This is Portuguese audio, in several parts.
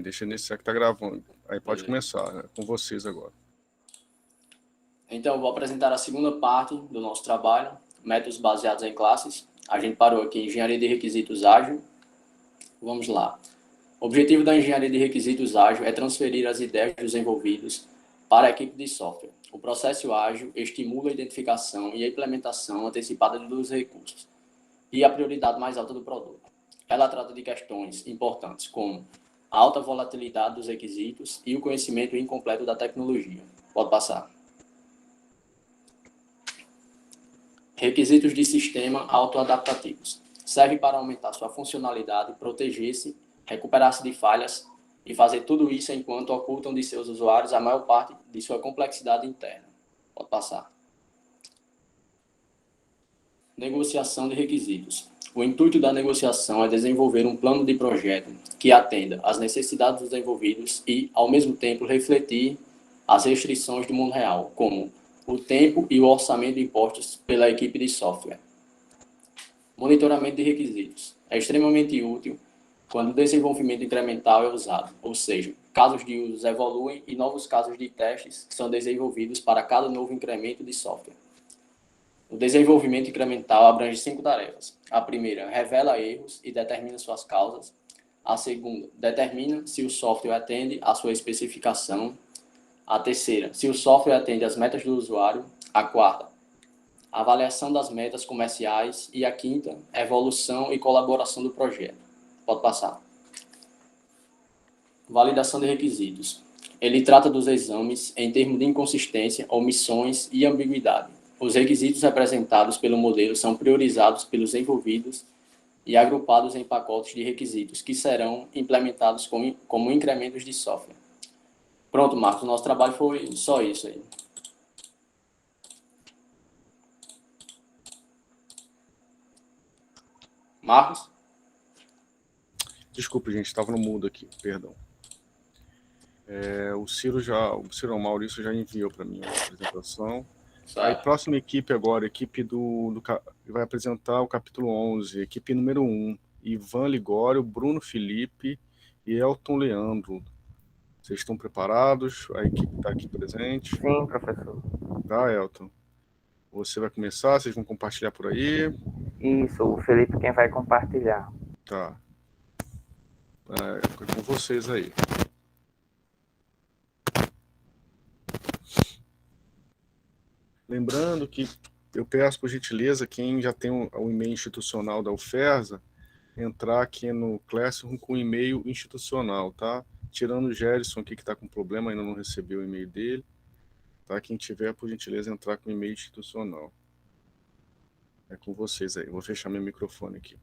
Deixa nesse que tá gravando. Aí pode Beleza. começar, né? Com vocês agora. Então, eu vou apresentar a segunda parte do nosso trabalho, métodos baseados em classes. A gente parou aqui em engenharia de requisitos ágil. Vamos lá. O objetivo da engenharia de requisitos ágil é transferir as ideias dos envolvidos para a equipe de software. O processo ágil estimula a identificação e a implementação antecipada dos recursos e a prioridade mais alta do produto. Ela trata de questões importantes como a alta volatilidade dos requisitos e o conhecimento incompleto da tecnologia. Pode passar. Requisitos de sistema autoadaptativos. Serve para aumentar sua funcionalidade, proteger-se, recuperar-se de falhas e fazer tudo isso enquanto ocultam de seus usuários a maior parte de sua complexidade interna. Pode passar. Negociação de requisitos. O intuito da negociação é desenvolver um plano de projeto que atenda às necessidades dos envolvidos e, ao mesmo tempo, refletir as restrições do mundo real, como o tempo e o orçamento impostos pela equipe de software. Monitoramento de requisitos. É extremamente útil quando o desenvolvimento incremental é usado, ou seja, casos de uso evoluem e novos casos de testes são desenvolvidos para cada novo incremento de software. O desenvolvimento incremental abrange 5 tarefas. A primeira, revela erros e determina suas causas. A segunda, determina se o software atende à sua especificação. A terceira, se o software atende às metas do usuário. A quarta, avaliação das metas comerciais. E a quinta, evolução e colaboração do projeto. Pode passar. Validação de requisitos. Ele trata dos exames em termos de inconsistência, omissões e ambiguidade. Os requisitos representados pelo modelo são priorizados pelos envolvidos e agrupados em pacotes de requisitos que serão implementados como incrementos de software. Pronto, Marcos, nosso trabalho foi só isso aí. Marcos? Desculpa, gente, estava no mudo aqui, perdão. O Maurício já enviou para mim a apresentação. Aí, próxima equipe agora, equipe vai apresentar o capítulo 11, equipe número 1, Ivan Ligório, Bruno Felipe e Elton Leandro. Vocês estão preparados? A equipe está aqui presente? Sim, professor. Tá, Elton? Você vai começar? Vocês vão compartilhar por aí? Isso, o Felipe quem vai compartilhar. Tá. É com vocês aí. Lembrando que eu peço, por gentileza, quem já tem o e-mail institucional da UFERSA, entrar aqui no Classroom com o e-mail institucional, tá? Tirando o Gerson aqui, que está com problema, ainda não recebeu o e-mail dele. Tá? Quem tiver, por gentileza, entrar com o e-mail institucional. É com vocês aí. Vou fechar meu microfone aqui.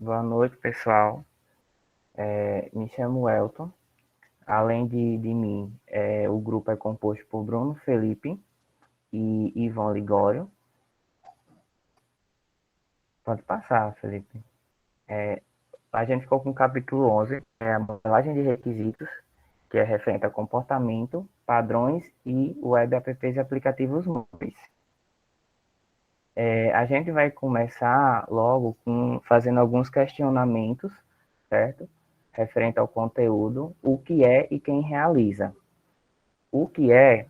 Boa noite, pessoal. Me chamo Elton. Além de mim, o grupo é composto por Bruno Felipe e Ivan Ligório. Pode passar, Felipe. A gente ficou com o capítulo 11, que é a modelagem de requisitos, que é referente a comportamento, padrões e web apps e aplicativos móveis. A gente vai começar logo fazendo alguns questionamentos, certo? Referente ao conteúdo, o que é e quem realiza. O que é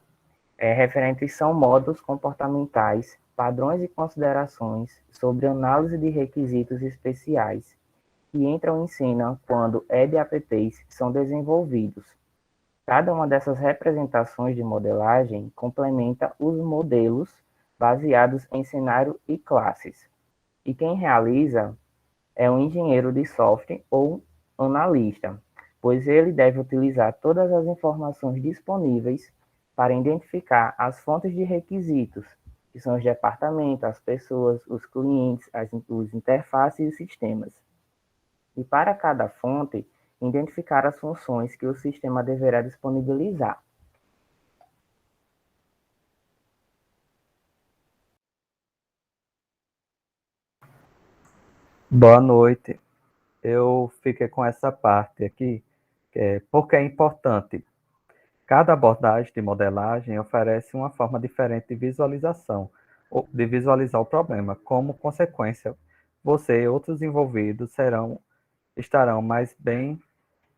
referente são módulos comportamentais, padrões e considerações sobre análise de requisitos especiais, que entram em cena quando EBAPPs são desenvolvidos. Cada uma dessas representações de modelagem complementa os modelos baseados em cenário e classes. E quem realiza é um engenheiro de software ou analista. pois ele deve utilizar todas as informações disponíveis para identificar as fontes de requisitos, que são os departamentos, as pessoas, os clientes, os interfaces e os sistemas. E para cada fonte, identificar as funções que o sistema deverá disponibilizar. Boa noite. Eu fiquei com essa parte aqui, porque é importante. Cada abordagem de modelagem oferece uma forma diferente de visualização, ou de visualizar o problema. Como consequência, você e outros envolvidos estarão mais bem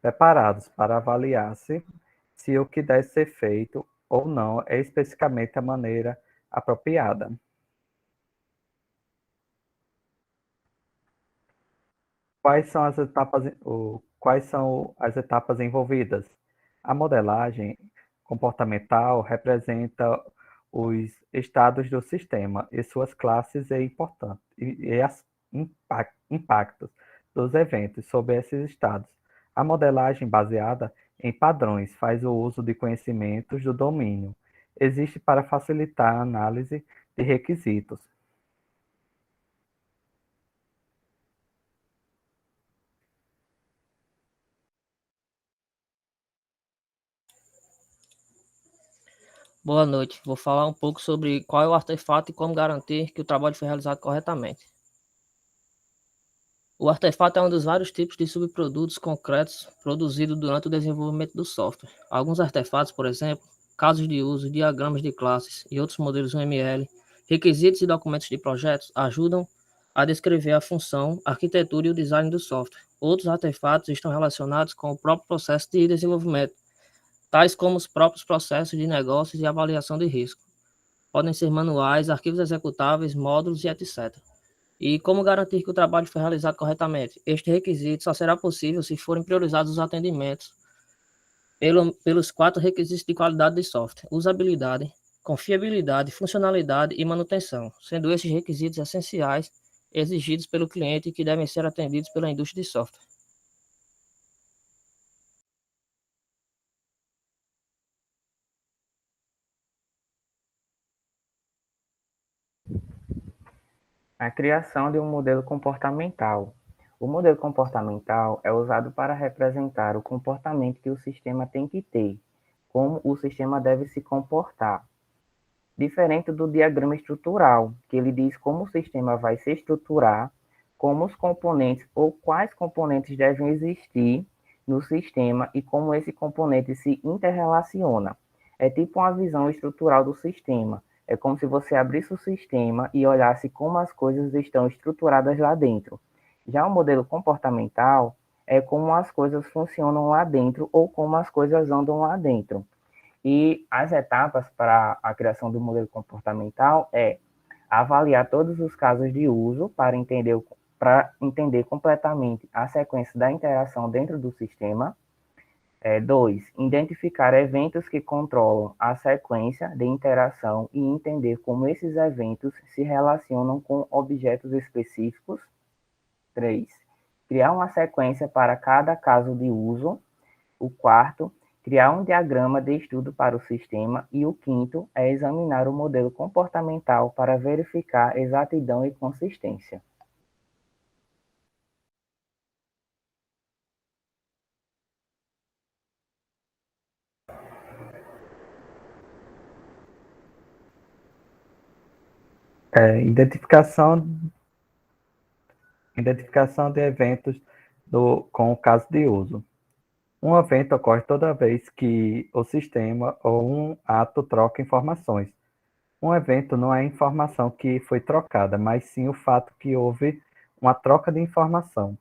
preparados para avaliar se o que deve ser feito ou não é especificamente a maneira apropriada. Quais são as etapas envolvidas? A modelagem comportamental representa os estados do sistema e suas classes impactos dos eventos sobre esses estados. A modelagem baseada em padrões faz o uso de conhecimentos do domínio. Existe para facilitar a análise de requisitos. Boa noite. Vou falar um pouco sobre qual é o artefato e como garantir que o trabalho foi realizado corretamente. O artefato é um dos vários tipos de subprodutos concretos produzidos durante o desenvolvimento do software. Alguns artefatos, por exemplo, casos de uso, diagramas de classes e outros modelos UML, requisitos e documentos de projetos ajudam a descrever a função, a arquitetura e o design do software. Outros artefatos estão relacionados com o próprio processo de desenvolvimento, tais como os próprios processos de negócios e avaliação de risco. Podem ser manuais, arquivos executáveis, módulos e etc. E como garantir que o trabalho foi realizado corretamente? Este requisito só será possível se forem priorizados os atendimentos pelos 4 requisitos de qualidade de software: usabilidade, confiabilidade, funcionalidade e manutenção, sendo esses requisitos essenciais exigidos pelo cliente e que devem ser atendidos pela indústria de software. A criação de um modelo comportamental. O modelo comportamental é usado para representar o comportamento que o sistema tem que ter, como o sistema deve se comportar. Diferente do diagrama estrutural, que ele diz como o sistema vai se estruturar, como os componentes ou quais componentes devem existir no sistema e como esse componente se interrelaciona. É tipo uma visão estrutural do sistema. É como se você abrisse o sistema e olhasse como as coisas estão estruturadas lá dentro. Já o modelo comportamental é como as coisas funcionam lá dentro ou como as coisas andam lá dentro. E as etapas para a criação do modelo comportamental é avaliar todos os casos de uso para entender completamente a sequência da interação dentro do sistema. 2. Identificar eventos que controlam a sequência de interação e entender como esses eventos se relacionam com objetos específicos. 3. Criar uma sequência para cada caso de uso. O quarto, criar um diagrama de estudo para o sistema. E o quinto é examinar o modelo comportamental para verificar exatidão e consistência. Identificação de eventos com o caso de uso. Um evento ocorre toda vez que o sistema ou um ato troca informações. Um evento não é a informação que foi trocada, mas sim o fato que houve uma troca de informação.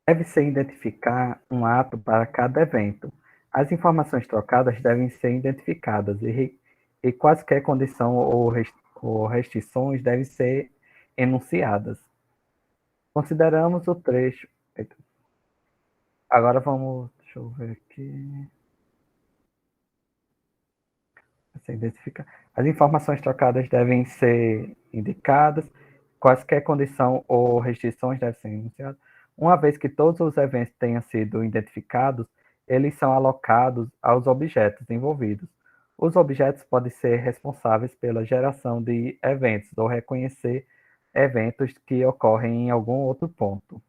Deve-se identificar um ato para cada evento. As informações trocadas devem ser identificadas e quaisquer condição ou restrições devem ser enunciadas. Consideramos o trecho. Agora vamos. Deixa eu ver aqui. Identificar. As informações trocadas devem ser indicadas, quaisquer condição ou restrições devem ser enunciadas. Uma vez que todos os eventos tenham sido identificados, eles são alocados aos objetos envolvidos. Os objetos podem ser responsáveis pela geração de eventos ou reconhecer eventos que ocorrem em algum outro ponto.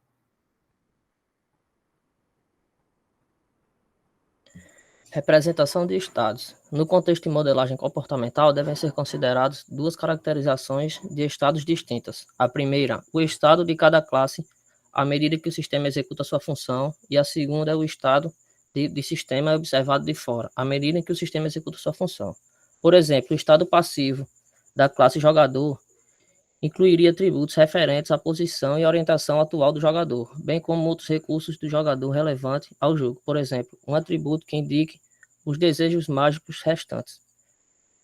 Representação de estados. No contexto de modelagem comportamental, devem ser consideradas duas caracterizações de estados distintas. A primeira, o estado de cada classe à medida que o sistema executa sua função, e a segunda é o estado de sistema observado de fora, à medida que o sistema executa sua função. Por exemplo, o estado passivo da classe jogador incluiria atributos referentes à posição e orientação atual do jogador, bem como outros recursos do jogador relevante ao jogo, por exemplo, um atributo que indique os desejos mágicos restantes.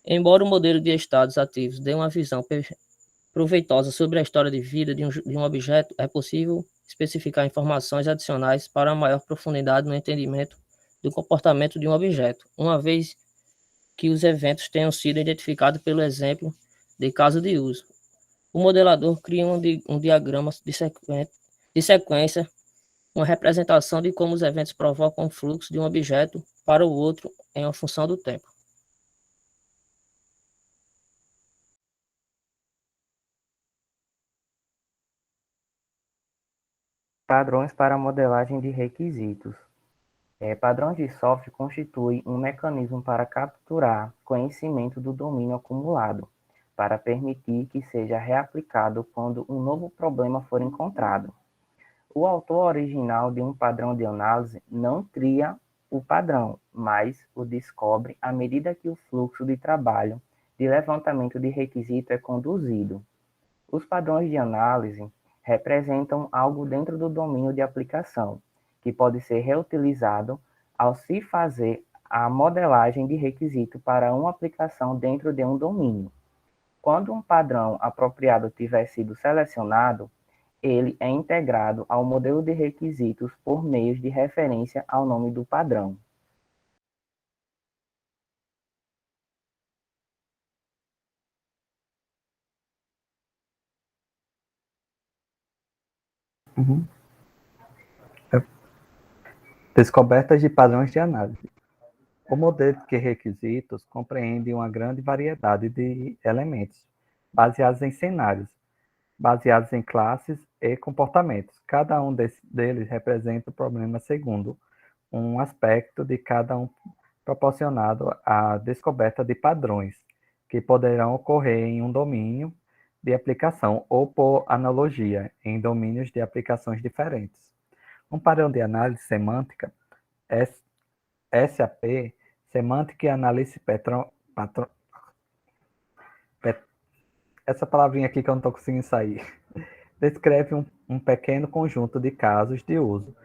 Embora o modelo de estados ativos dê uma visão proveitosa sobre a história de vida de um objeto, é possível especificar informações adicionais para maior profundidade no entendimento do comportamento de um objeto, uma vez que os eventos tenham sido identificados pelo exemplo de caso de uso. O modelador cria um diagrama de sequência, uma representação de como os eventos provocam o fluxo de um objeto para o outro em uma função do tempo. Padrões para modelagem de requisitos. Padrões de software constituem um mecanismo para capturar conhecimento do domínio acumulado, para permitir que seja reaplicado quando um novo problema for encontrado. O autor original de um padrão de análise não cria o padrão, mas o descobre à medida que o fluxo de trabalho de levantamento de requisito é conduzido. Os padrões de análise representam algo dentro do domínio de aplicação, que pode ser reutilizado ao se fazer a modelagem de requisito para uma aplicação dentro de um domínio. Quando um padrão apropriado tiver sido selecionado, ele é integrado ao modelo de requisitos por meio de referência ao nome do padrão. Descobertas de padrões de análise. O modelo de requisitos compreende uma grande variedade de elementos, baseados em cenários, baseados em classes e comportamentos. Cada um deles representa um problema segundo um aspecto de cada um proporcionado à descoberta de padrões, que poderão ocorrer em um domínio de aplicação ou, por analogia, em domínios de aplicações diferentes. Um padrão de análise semântica, SAP, Semantic Analysis essa palavrinha aqui que eu não estou conseguindo sair, descreve um pequeno conjunto de casos de uso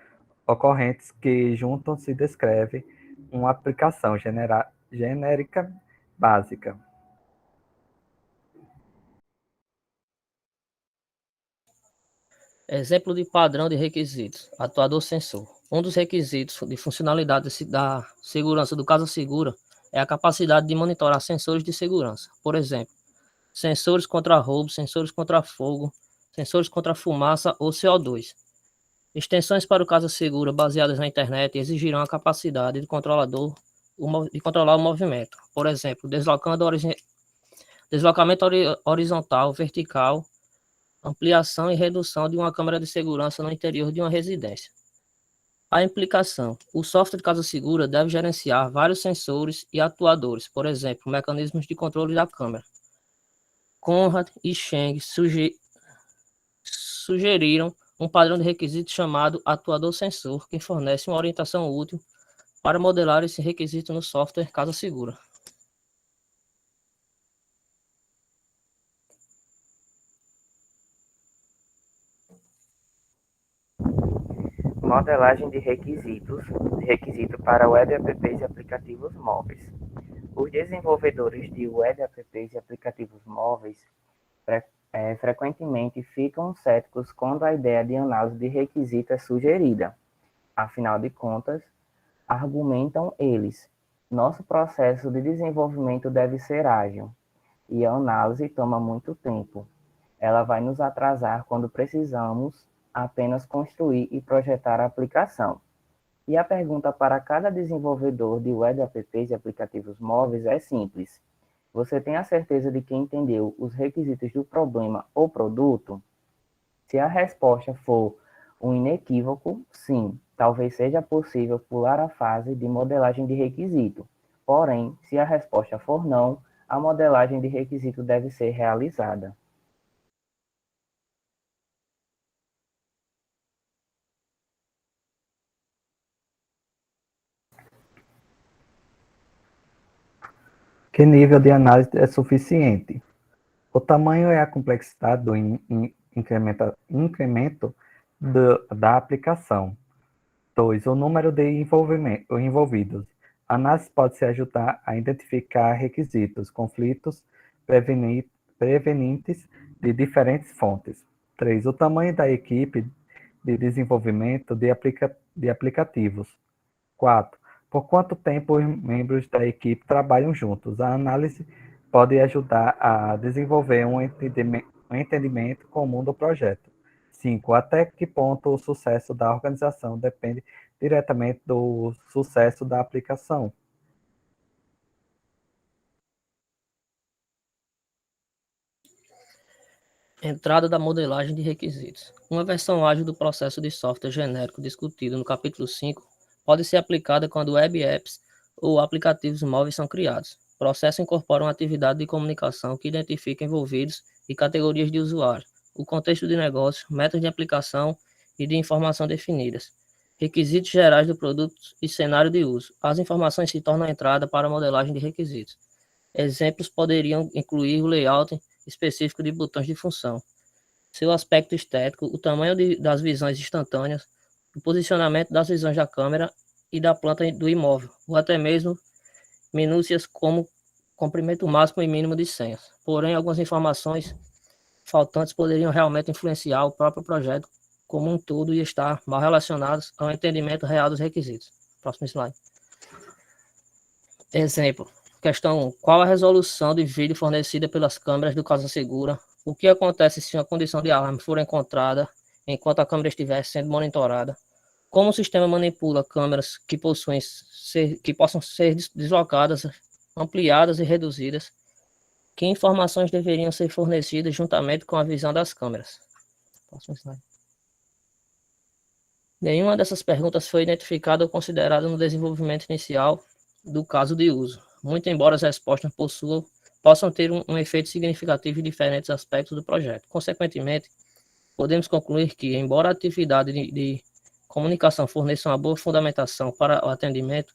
ocorrentes que juntam se descreve uma aplicação genérica básica. Exemplo de padrão de requisitos. Atuador sensor. Um dos requisitos de funcionalidade da segurança do Casa Segura é a capacidade de monitorar sensores de segurança. Por exemplo, sensores contra roubo, sensores contra fogo, sensores contra fumaça ou CO2. Extensões para o Casa Segura baseadas na internet exigirão a capacidade do controlador de controlar o movimento. Por exemplo, deslocamento horizontal, vertical, ampliação e redução de uma câmera de segurança no interior de uma residência. A implicação. O software de Casa Segura deve gerenciar vários sensores e atuadores, por exemplo, mecanismos de controle da câmera. Conrad e Cheng sugeriram um padrão de requisito chamado atuador sensor, que fornece uma orientação útil para modelar esse requisito no software Casa Segura. Modelagem de requisito para web apps e aplicativos móveis. Os desenvolvedores de web apps e aplicativos móveis frequentemente ficam céticos quando a ideia de análise de requisito é sugerida. Afinal de contas, argumentam eles, nosso processo de desenvolvimento deve ser ágil, e a análise toma muito tempo. Ela vai nos atrasar quando precisamos apenas construir e projetar a aplicação. E a pergunta para cada desenvolvedor de web apps e aplicativos móveis é simples. Você tem a certeza de que entendeu os requisitos do problema ou produto? Se a resposta for um inequívoco, sim, talvez seja possível pular a fase de modelagem de requisito. Porém, se a resposta for não, a modelagem de requisito deve ser realizada. Que nível de análise é suficiente? O tamanho é a complexidade do incremento da aplicação. 2. O número de envolvidos. A análise pode se ajudar a identificar requisitos, conflitos prevenientes de diferentes fontes. 3. O tamanho da equipe de desenvolvimento de aplicativos. 4. Por quanto tempo os membros da equipe trabalham juntos? A análise pode ajudar a desenvolver um entendimento comum do projeto. 5. Até que ponto o sucesso da organização depende diretamente do sucesso da aplicação? Entrada da modelagem de requisitos. Uma versão ágil do processo de software genérico discutido no capítulo 5 pode ser aplicada quando web apps ou aplicativos móveis são criados. O processo incorpora uma atividade de comunicação que identifica envolvidos e categorias de usuário, o contexto de negócio, metas de aplicação e de informação definidas, requisitos gerais do produto e cenário de uso. As informações se tornam a entrada para a modelagem de requisitos. Exemplos poderiam incluir o layout específico de botões de função, seu aspecto estético, o tamanho das visões instantâneas, o posicionamento das visões da câmera e da planta do imóvel, ou até mesmo minúcias como comprimento máximo e mínimo de senhas. Porém, algumas informações faltantes poderiam realmente influenciar o próprio projeto como um todo e estar mal relacionados ao entendimento real dos requisitos. Próximo slide. Exemplo. Questão 1. Qual a resolução de vídeo fornecida pelas câmeras do Casa Segura? O que acontece se uma condição de alarme for encontrada enquanto a câmera estiver sendo monitorada? Como o sistema manipula câmeras que possam ser deslocadas, ampliadas e reduzidas? Que informações deveriam ser fornecidas juntamente com a visão das câmeras? Próximo slide. Nenhuma dessas perguntas foi identificada ou considerada no desenvolvimento inicial do caso de uso, muito embora as respostas possam ter um efeito significativo em diferentes aspectos do projeto. Consequentemente, podemos concluir que, embora a atividade de comunicação forneça uma boa fundamentação para o atendimento,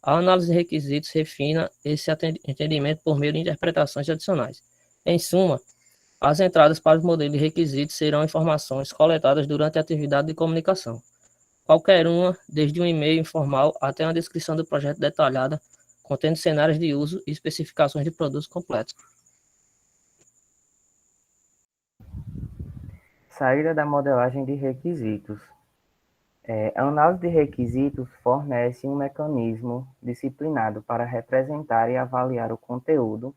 a análise de requisitos refina esse entendimento por meio de interpretações adicionais. Em suma, as entradas para os modelos de requisitos serão informações coletadas durante a atividade de comunicação. Qualquer uma, desde um e-mail informal até uma descrição do projeto detalhada, contendo cenários de uso e especificações de produtos completos. Saída da modelagem de requisitos. A análise de requisitos fornece um mecanismo disciplinado para representar e avaliar o conteúdo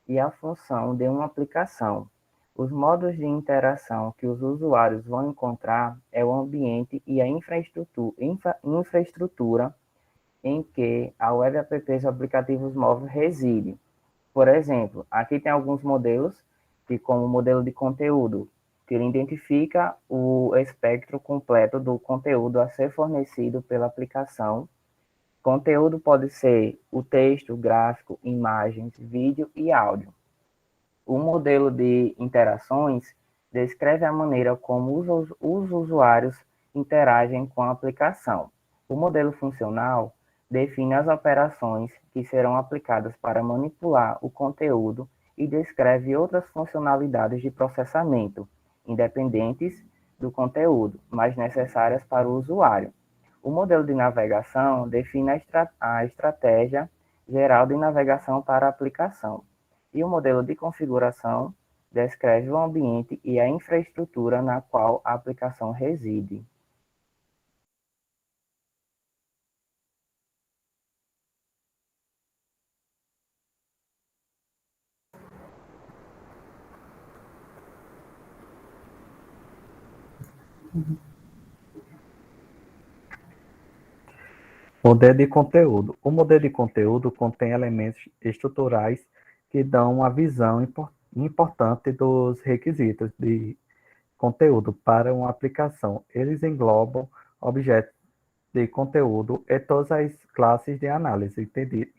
e a função de uma aplicação. Os modos de interação que os usuários vão encontrar é o ambiente e a infraestrutura em que a web apps e aplicativos móveis reside. Por exemplo, aqui tem alguns modelos, que como o modelo de conteúdo, que ele identifica o espectro completo do conteúdo a ser fornecido pela aplicação. Conteúdo pode ser o texto, gráfico, imagens, vídeo e áudio. O modelo de interações descreve a maneira como os usuários interagem com a aplicação. O modelo funcional define as operações que serão aplicadas para manipular o conteúdo e descreve outras funcionalidades de processamento, independentes do conteúdo, mas necessárias para o usuário. O modelo de navegação define a estratégia geral de navegação para a aplicação. E o modelo de configuração descreve o ambiente e a infraestrutura na qual a aplicação reside. Modelo de conteúdo. O modelo de conteúdo contém elementos estruturais que dão uma visão importante dos requisitos de conteúdo para uma aplicação. Eles englobam objetos de conteúdo e todas as classes de análise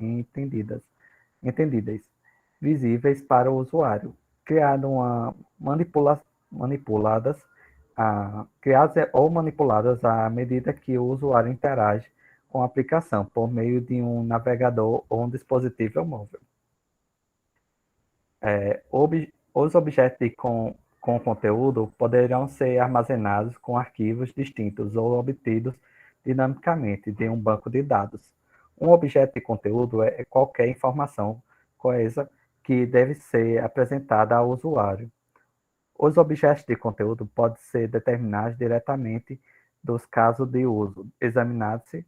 entendidas, visíveis para o usuário, criado uma manipuladas, criadas ou manipuladas à medida que o usuário interage com a aplicação por meio de um navegador ou um dispositivo móvel. Os objetos com conteúdo poderão ser armazenados com arquivos distintos ou obtidos dinamicamente de um banco de dados. Um objeto de conteúdo é qualquer informação coesa que deve ser apresentada ao usuário. Os objetos de conteúdo podem ser determinados diretamente dos casos de uso, examinando-se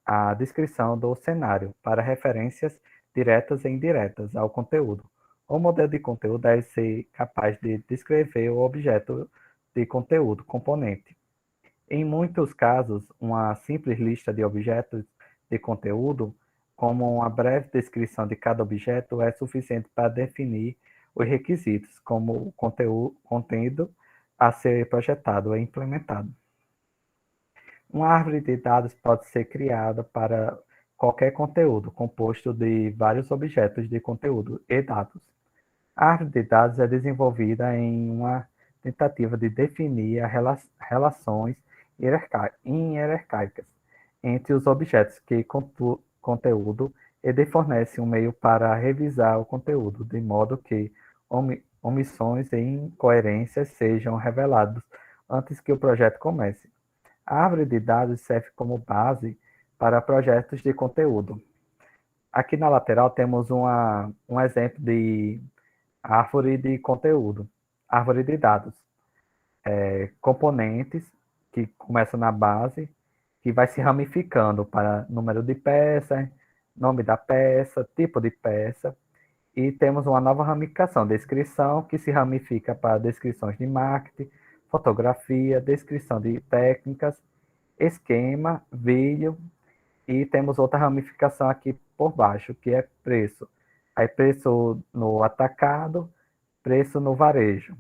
a descrição do cenário para referências diretas e indiretas ao conteúdo. O modelo de conteúdo deve ser capaz de descrever o objeto de conteúdo componente. Em muitos casos, uma simples lista de objetos de conteúdo, como uma breve descrição de cada objeto, é suficiente para definir os requisitos, como o conteúdo a ser projetado e implementado. Uma árvore de dados pode ser criada para qualquer conteúdo, composto de vários objetos de conteúdo e dados. A árvore de dados é desenvolvida em uma tentativa de definir as relações hierárquicas entre os objetos que conteúdo e de fornece um meio para revisar o conteúdo, de modo que omissões e incoerências sejam reveladas antes que o projeto comece. A árvore de dados serve como base para projetos de conteúdo. Aqui na lateral temos um exemplo de árvore de conteúdo, árvore de dados. Componentes que começam na base, que vai se ramificando para número de peça, nome da peça, tipo de peça, e temos uma nova ramificação, descrição, que se ramifica para descrições de marketing, fotografia, descrição de técnicas, esquema, vídeo, e temos outra ramificação aqui por baixo, que é preço. Aí preço no atacado, preço no varejo.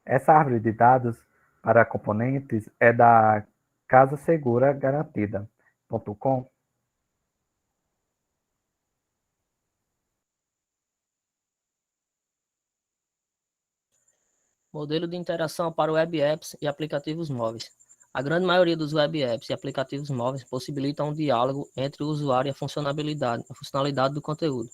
Essa árvore de dados para componentes é da casaseguragarantida.com. Modelo de interação para web apps e aplicativos móveis. A grande maioria dos web apps e aplicativos móveis possibilitam um diálogo entre o usuário e a funcionalidade do conteúdo.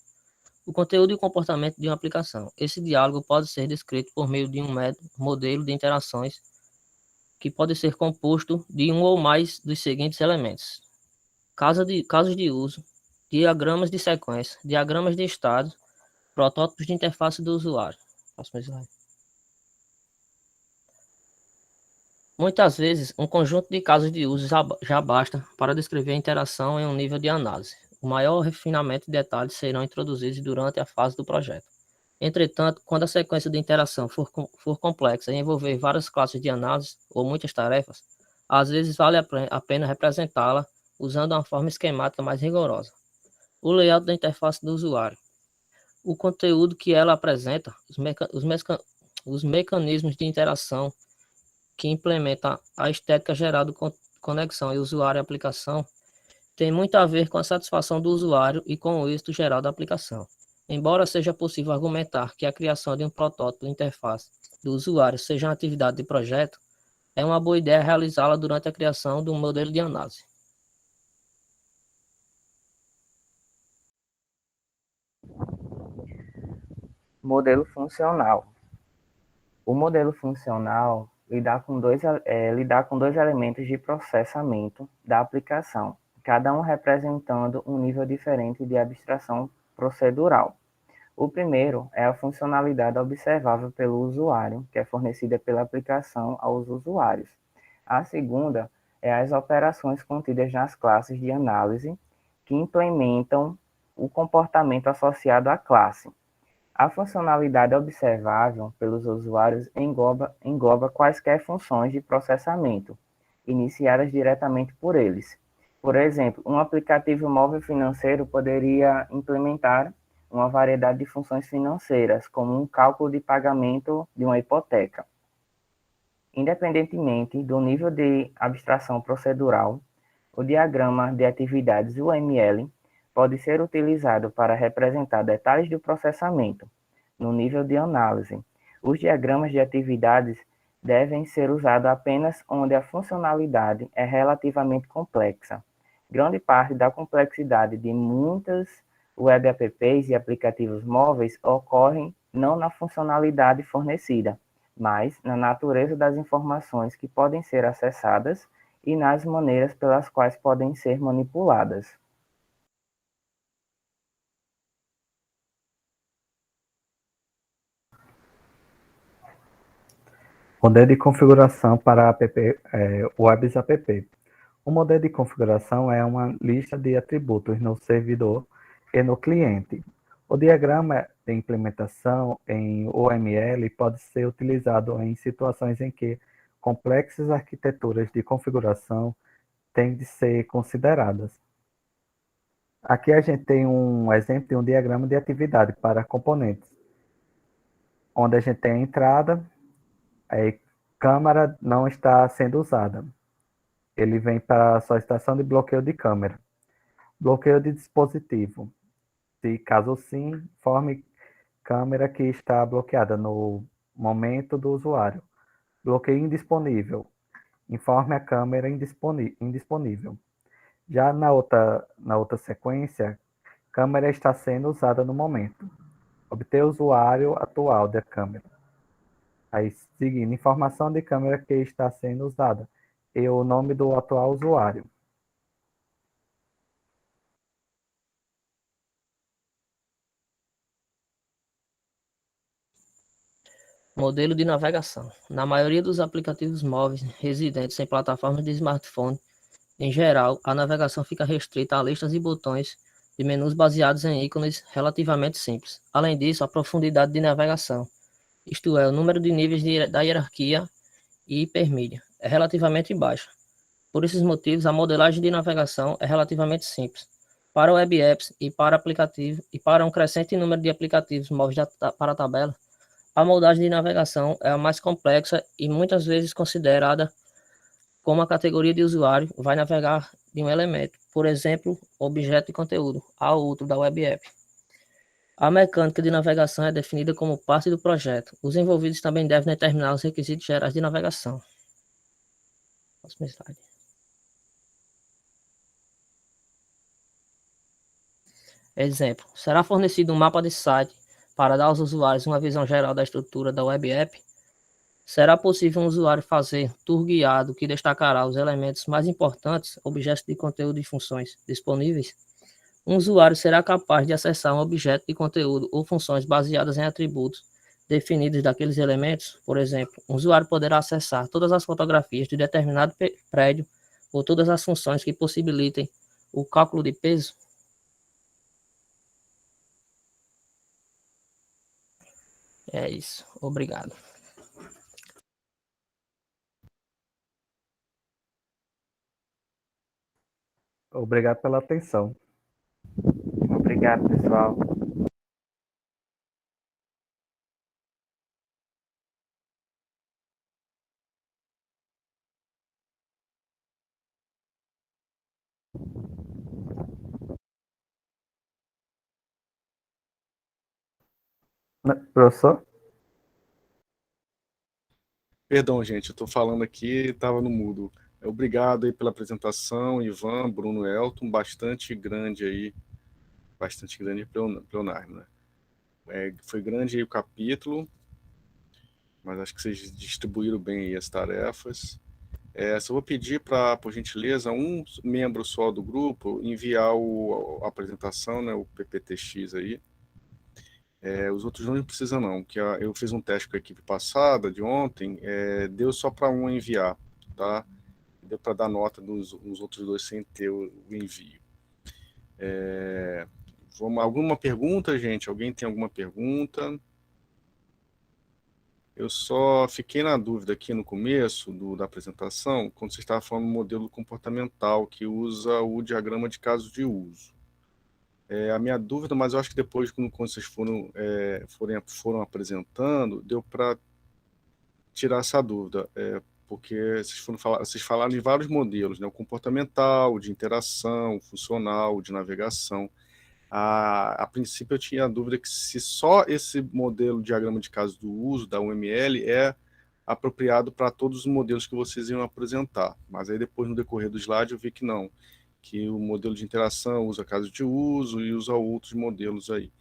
O conteúdo e o comportamento de uma aplicação. Esse diálogo pode ser descrito por meio de um modelo de interações que pode ser composto de um ou mais dos seguintes elementos: casos de uso, diagramas de sequência, diagramas de estado, protótipos de interface do usuário. Próximo slide. Muitas vezes, um conjunto de casos de uso já basta para descrever a interação em um nível de análise. O maior refinamento e detalhes serão introduzidos durante a fase do projeto. Entretanto, quando a sequência de interação for complexa e envolver várias classes de análise ou muitas tarefas, às vezes vale a pena representá-la usando uma forma esquemática mais rigorosa. O layout da interface do usuário. O conteúdo que ela apresenta, os mecanismos de interação que implementa a estética geral de conexão e usuário e aplicação, tem muito a ver com a satisfação do usuário e com o êxito geral da aplicação. Embora seja possível argumentar que a criação de um protótipo de interface do usuário seja uma atividade de projeto, é uma boa ideia realizá-la durante a criação de um modelo de análise. Modelo funcional. O modelo funcional lidar com dois elementos de processamento da aplicação, cada um representando um nível diferente de abstração procedural. O primeiro é a funcionalidade observável pelo usuário, que é fornecida pela aplicação aos usuários. A segunda é as operações contidas nas classes de análise, que implementam o comportamento associado à classe. A funcionalidade observável pelos usuários engloba quaisquer funções de processamento, iniciadas diretamente por eles. Por exemplo, um aplicativo móvel financeiro poderia implementar uma variedade de funções financeiras, como um cálculo de pagamento de uma hipoteca. Independentemente do nível de abstração procedural, o diagrama de atividades UML pode ser utilizado para representar detalhes do processamento, no nível de análise. Os diagramas de atividades devem ser usados apenas onde a funcionalidade é relativamente complexa. Grande parte da complexidade de muitas web apps e aplicativos móveis ocorre não na funcionalidade fornecida, mas na natureza das informações que podem ser acessadas e nas maneiras pelas quais podem ser manipuladas. Modelo de configuração para webs app. O modelo de configuração é uma lista de atributos no servidor e no cliente. O diagrama de implementação em UML pode ser utilizado em situações em que complexas arquiteturas de configuração têm de ser consideradas. Aqui a gente tem um exemplo de um diagrama de atividade para componentes, onde a gente tem a entrada, aí câmera não está sendo usada. Ele vem para a solicitação de bloqueio de câmera. Bloqueio de dispositivo. Se caso sim, informe câmera que está bloqueada no momento do usuário. Bloqueio indisponível. Informe a câmera indisponível. Já na outra sequência, câmera está sendo usada no momento. Obter o usuário atual da câmera. Aí, seguindo, informação de câmera que está sendo usada e o nome do atual usuário. Modelo de navegação. Na maioria dos aplicativos móveis residentes em plataformas de smartphone, em geral, a navegação fica restrita a listas e botões de menus baseados em ícones relativamente simples. Além disso, a profundidade de navegação, isto é, o número de níveis da hierarquia e hipermídia, é relativamente baixa. Por esses motivos, a modelagem de navegação é relativamente simples. Para web apps e para aplicativo e para um crescente número de aplicativos móveis para a tabela, a modelagem de navegação é a mais complexa e muitas vezes considerada como a categoria de usuário vai navegar de um elemento, por exemplo, objeto de conteúdo, ao outro da web app. A mecânica de navegação é definida como parte do projeto. Os envolvidos também devem determinar os requisitos gerais de navegação. Próximo slide. Exemplo, será fornecido um mapa de site para dar aos usuários uma visão geral da estrutura da web app? Será possível um usuário fazer tour guiado que destacará os elementos mais importantes, objetos de conteúdo e funções disponíveis? Um usuário será capaz de acessar um objeto de conteúdo ou funções baseadas em atributos definidos daqueles elementos? Por exemplo, um usuário poderá acessar todas as fotografias de determinado prédio ou todas as funções que possibilitem o cálculo de peso? É isso. Obrigado. Obrigado pela atenção. Obrigado, pessoal. Professor? Perdão, gente, eu estou falando aqui, estava no mudo. Obrigado aí pela apresentação, Ivan, Bruno, Elton, bastante grande plenário, né? Foi grande aí o capítulo, mas acho que vocês distribuíram bem aí as tarefas. Só vou pedir para, por gentileza, um membro só do grupo enviar a apresentação, né, o PPTX aí. Os outros não precisam não, que eu fiz um teste com a equipe passada, de ontem, deu só para um enviar, tá? Deu para dar nota nos outros dois sem ter o envio. Alguma pergunta, gente? Alguém tem alguma pergunta? Eu só fiquei na dúvida aqui no começo da apresentação, quando você estava falando do modelo comportamental, que usa o diagrama de caso de uso. A minha dúvida, mas eu acho que depois, quando vocês foram apresentando, deu para tirar essa dúvida, porque vocês falaram de vários modelos, né? O comportamental, o de interação, o funcional, o de navegação. A princípio eu tinha a dúvida que se só esse modelo diagrama de caso do uso da UML é apropriado para todos os modelos que vocês iam apresentar, mas aí depois no decorrer do slide eu vi que não, que o modelo de interação usa caso de uso e usa outros modelos aí.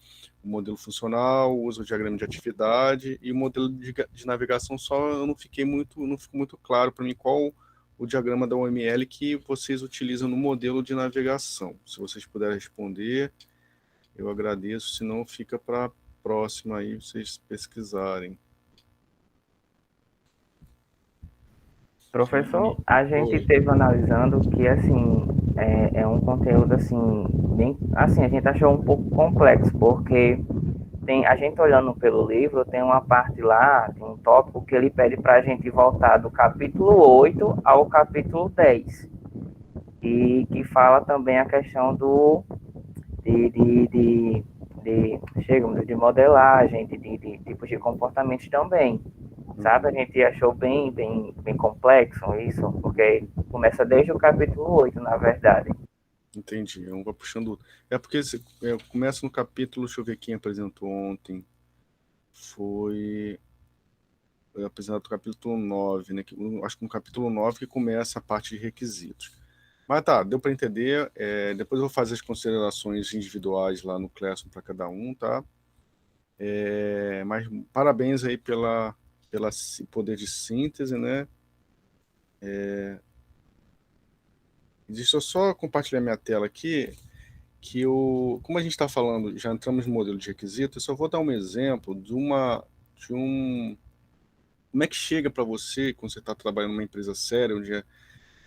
O modelo funcional usa o diagrama de atividade e o modelo de navegação só não ficou muito claro para mim qual o diagrama da UML que vocês utilizam no modelo de navegação. Se vocês puderem responder, eu agradeço, senão fica para a próxima aí vocês pesquisarem. Professor, a gente esteve analisando que, assim, é um conteúdo, assim, bem, assim, a gente achou um pouco complexo, porque a gente olhando pelo livro, tem uma parte lá, tem um tópico que ele pede para a gente voltar do capítulo 8 ao capítulo 10, e que fala também a questão de modelagem, de tipos de comportamentos também. Sabe, a gente achou bem complexo isso, porque começa desde o capítulo 8, na verdade. Entendi, eu vou puxando. Porque começa no capítulo, deixa eu ver quem apresentou ontem. Foi apresentado o capítulo 9, né? Acho que no capítulo 9 que começa a parte de requisitos. Mas tá, deu para entender. Depois eu vou fazer as considerações individuais lá no Classroom para cada um, tá? Mas parabéns aí pela poder de síntese, né? Deixa eu só compartilhar minha tela aqui, que como a gente está falando, já entramos no modelo de requisito, eu só vou dar um exemplo como é que chega para você, quando você está trabalhando numa empresa séria, onde é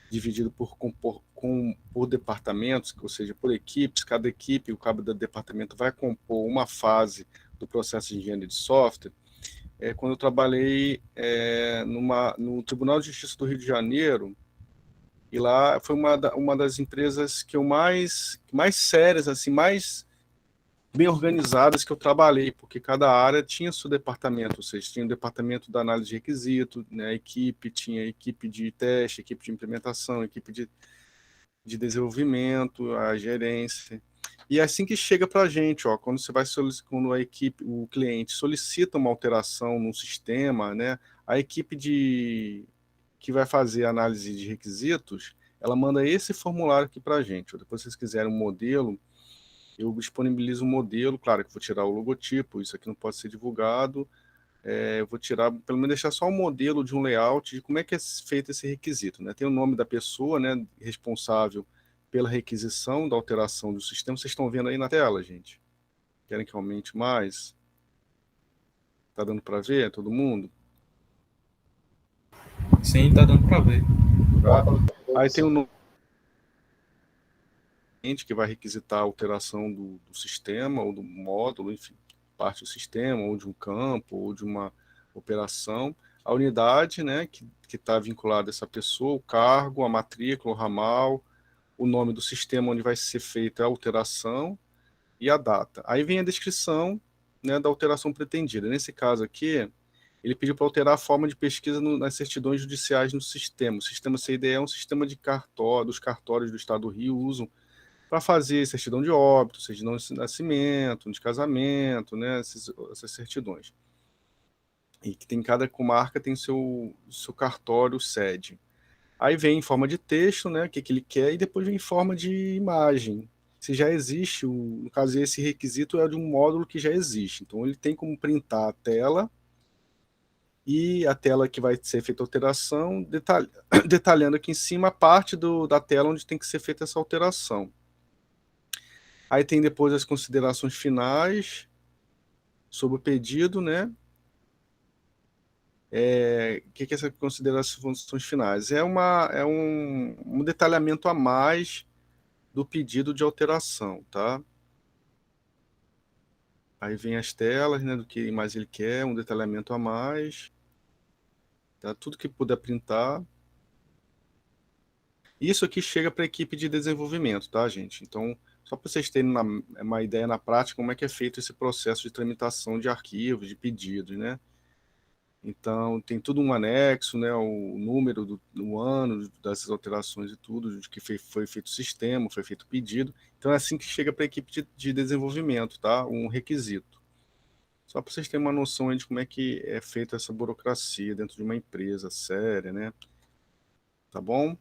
dividido por departamentos, ou seja, por equipes, cada equipe, o cabo do departamento vai compor uma fase do processo de engenharia de software. Quando eu trabalhei no Tribunal de Justiça do Rio de Janeiro, e lá foi uma das empresas que eu mais sérias, assim, mais bem organizadas que eu trabalhei, porque cada área tinha seu departamento, ou seja, tinha o departamento da análise de requisito, né, a equipe, tinha a equipe de teste, equipe de implementação, equipe de desenvolvimento, a gerência. E é assim que chega para a gente, ó, quando quando o cliente solicita uma alteração no sistema, né, a equipe que vai fazer a análise de requisitos, ela manda esse formulário aqui para a gente. Depois, se vocês quiserem um modelo, eu disponibilizo um modelo, claro que vou tirar o logotipo, isso aqui não pode ser divulgado, eu vou tirar, pelo menos deixar só um modelo de um layout de como é que é feito esse requisito, né? Tem o nome da pessoa, né, responsável pela requisição da alteração do sistema. Vocês estão vendo aí na tela, gente? Querem que aumente mais? Tá dando para ver, todo mundo? Sim, tá dando para ver. Tá. Aí tem o nome que vai requisitar a alteração do sistema ou do módulo, enfim, parte do sistema, ou de um campo, ou de uma operação. A unidade, né, que está vinculada a essa pessoa, o cargo, a matrícula, o ramal, o nome do sistema onde vai ser feita a alteração e a data. Aí vem a descrição, né, da alteração pretendida. Nesse caso aqui, ele pediu para alterar a forma de pesquisa nas certidões judiciais no sistema. O sistema CIDE é um sistema de dos cartórios do Estado do Rio usam para fazer certidão de óbito, certidão de nascimento, de casamento, né, essas certidões. E que cada comarca tem seu cartório sede. Aí vem em forma de texto, né, o que ele quer, e depois vem em forma de imagem. Se já existe, no caso, esse requisito é de um módulo que já existe. Então, ele tem como printar a tela, e a tela que vai ser feita a alteração, detalhando aqui em cima a parte da tela onde tem que ser feita essa alteração. Aí tem depois as considerações finais sobre o pedido, né? O que é essas considerações finais? É um detalhamento a mais do pedido de alteração, tá? Aí vem as telas, né, do que mais ele quer, um detalhamento a mais. Tá? Tudo que puder printar. Isso aqui chega para a equipe de desenvolvimento, tá, gente? Então, só para vocês terem uma ideia na prática como é que é feito esse processo de tramitação de arquivos, de pedidos, né? Então, tem tudo um anexo, né? O número do ano, dessas alterações e tudo, de que foi feito o sistema, foi feito o pedido. Então, é assim que chega para a equipe de desenvolvimento, tá? Um requisito. Só para vocês terem uma noção aí de como é que é feita essa burocracia dentro de uma empresa séria, né? Tá bom?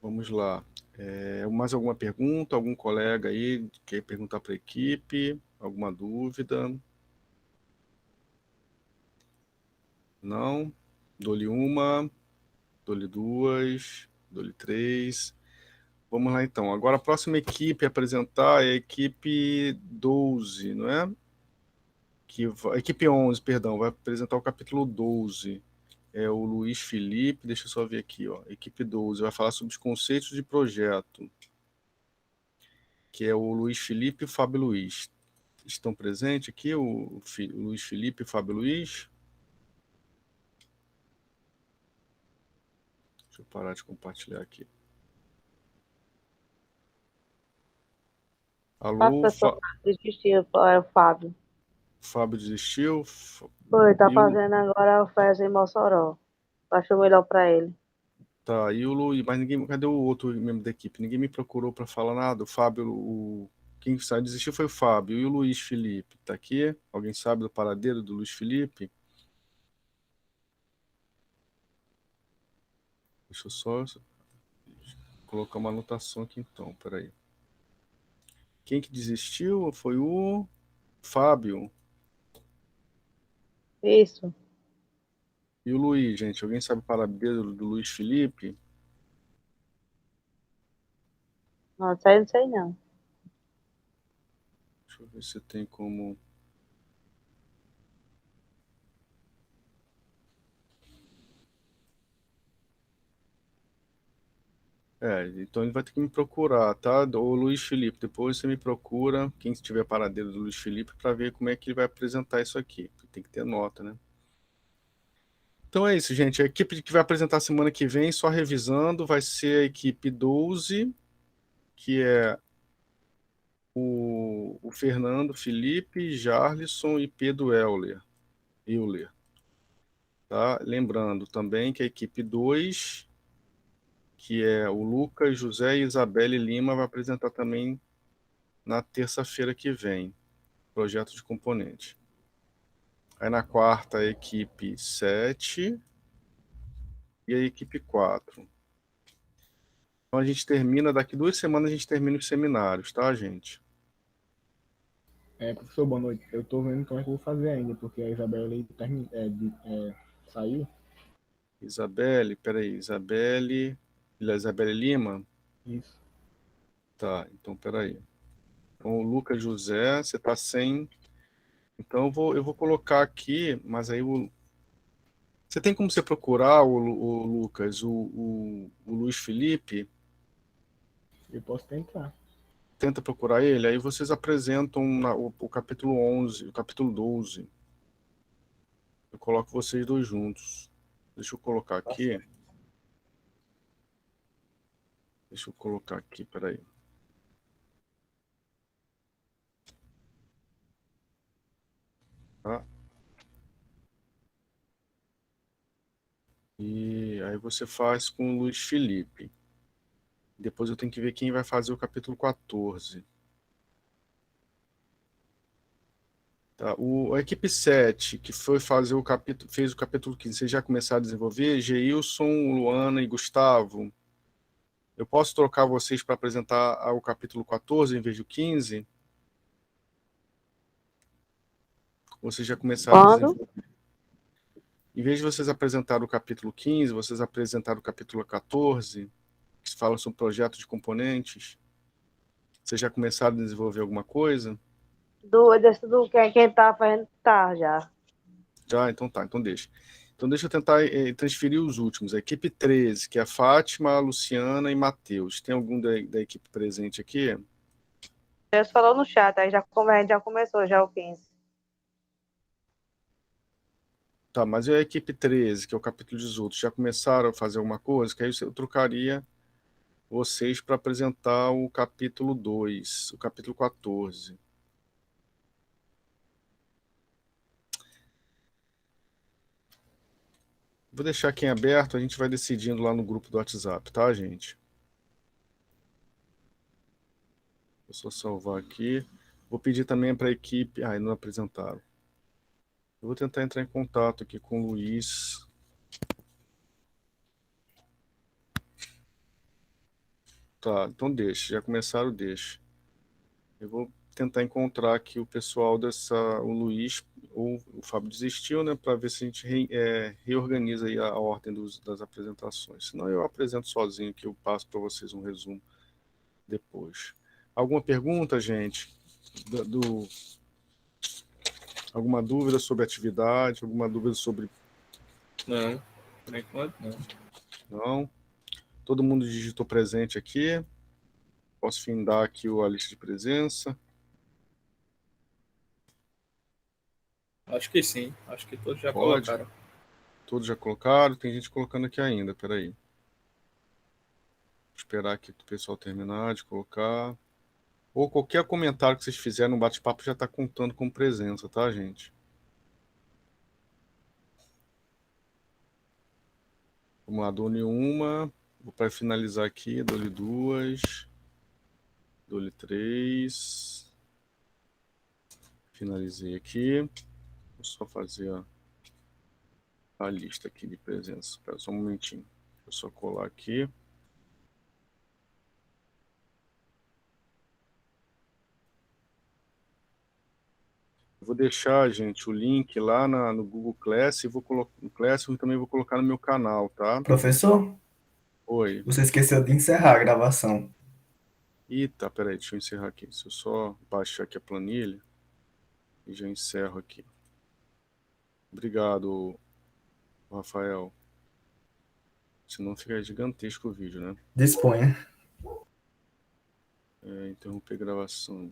Vamos lá. Mais alguma pergunta? Algum colega aí quer perguntar para a equipe? Alguma dúvida? Não? Dou-lhe uma, dou-lhe duas, dou-lhe três. Vamos lá então. Agora a próxima equipe a apresentar é a equipe 12, não é? A equipe 11, perdão, vai apresentar o capítulo 12. É o Luiz Felipe, deixa eu só ver aqui, ó. Equipe 12 vai falar sobre os conceitos de projeto, que é o Luiz Felipe e o Fábio Luiz. Estão presentes aqui, o Luiz Felipe e o Fábio Luiz? Deixa eu parar de compartilhar aqui. As Alô, pessoas desistiram, é o Fábio. Fábio desistiu? Foi, tá E fazendo agora o FES em Mossoró. Achou melhor pra ele. Tá, e o Luiz, mas ninguém, cadê o outro membro da equipe? Ninguém me procurou para falar nada. O Fábio, quem desistiu foi o Fábio. E o Luiz Felipe, tá aqui? Alguém sabe do paradeiro do Luiz Felipe? Deixa eu só colocar uma anotação aqui então, peraí. Quem que desistiu foi o Fábio. Isso. E o Luiz, gente, alguém sabe o paradeiro do Luiz Felipe? Não, isso aí eu não sei não. Deixa eu ver se tem como... Então ele vai ter que me procurar, tá? O Luiz Felipe, depois você me procura, quem tiver paradeiro do Luiz Felipe, para ver como é que ele vai apresentar isso aqui. Tem que ter nota, né? Então é isso, gente. A equipe que vai apresentar semana que vem, só revisando, vai ser a equipe 12, que é o Fernando, Felipe, Jarlisson e Pedro Euler. Tá? Lembrando também que a equipe 2, que é o Lucas, José e Isabelle Lima, vai apresentar também na terça-feira que vem, projeto de componente. Aí na quarta, a equipe 7 e a equipe 4. Então a gente termina, daqui 2 semanas a gente termina os seminários, tá, gente? Professor, boa noite. Eu tô vendo como é que eu vou fazer ainda, porque a Isabelle saiu. Isabelle, peraí, Isabelle Lima? Isso. Tá, então peraí. Então o Lucas José, você tá sem... Então eu vou colocar aqui, mas aí você tem como você procurar, o Lucas, o Luiz Felipe? Eu posso tentar. Tenta procurar ele, aí vocês apresentam o capítulo 11, o capítulo 12. Eu coloco vocês dois juntos. Deixa eu colocar aqui. Deixa eu colocar aqui, peraí. Tá? E aí você faz com o Luiz Felipe. Depois eu tenho que ver quem vai fazer o capítulo 14. Tá? A equipe 7, que foi fazer fez o capítulo 15, vocês já começaram a desenvolver? Geilson, Luana e Gustavo. Eu posso trocar vocês para apresentar o capítulo 14 em vez do 15? Vocês já começaram a Quando? desenvolver? Em vez de vocês apresentar o capítulo 15, vocês apresentaram o capítulo 14, que fala sobre projeto de componentes. Vocês já começaram a desenvolver alguma coisa? Quem tá fazendo tá já. Já, então tá, então deixa. Então, deixa eu tentar transferir os últimos. A equipe 13, que é a Fátima, a Luciana e Matheus. Tem algum da equipe presente aqui? Deus falou no chat, aí já começou já o 15. Tá, mas e a equipe 13, que é o capítulo 18, já começaram a fazer alguma coisa? Que aí eu trocaria vocês para apresentar o capítulo 2, o capítulo 14. Vou deixar aqui em aberto, a gente vai decidindo lá no grupo do WhatsApp, tá, gente? Vou só salvar aqui. Vou pedir também para a equipe... Ah, não apresentaram. Eu vou tentar entrar em contato aqui com o Luiz. Tá, então deixa. Já começaram, deixa. Eu vou tentar encontrar aqui o pessoal o Luiz, ou o Fábio desistiu, né? Para ver se a gente reorganiza aí a ordem das apresentações. Senão eu apresento sozinho, que eu passo para vocês um resumo depois. Alguma pergunta, gente? Alguma dúvida sobre atividade? Alguma dúvida sobre... Não, por enquanto não. Não? Todo mundo digitou presente aqui. Posso findar aqui a lista de presença. Acho que sim. Acho que todos já Pode. colocaram. Todos já colocaram? Tem gente colocando aqui ainda, peraí. Vou esperar aqui o pessoal terminar de colocar. Ou qualquer comentário que vocês fizerem no bate-papo já está contando como presença, tá, gente? Vamos lá, dou-lhe uma. Vou para finalizar aqui, dou-lhe duas. Dou-lhe três. Finalizei aqui. Vou só fazer a lista aqui de presença. Espera só um momentinho. Deixa eu só colar aqui. Vou deixar, gente, o link lá no Google Class e vou colocar no Classroom e também vou colocar no meu canal, tá? Professor, Oi. você esqueceu de encerrar a gravação. Eita, peraí, deixa eu encerrar aqui. Se eu só baixar aqui a planilha e já encerro aqui. Obrigado, Rafael. Senão fica gigantesco o vídeo, né? Disponha. Interromper gravação.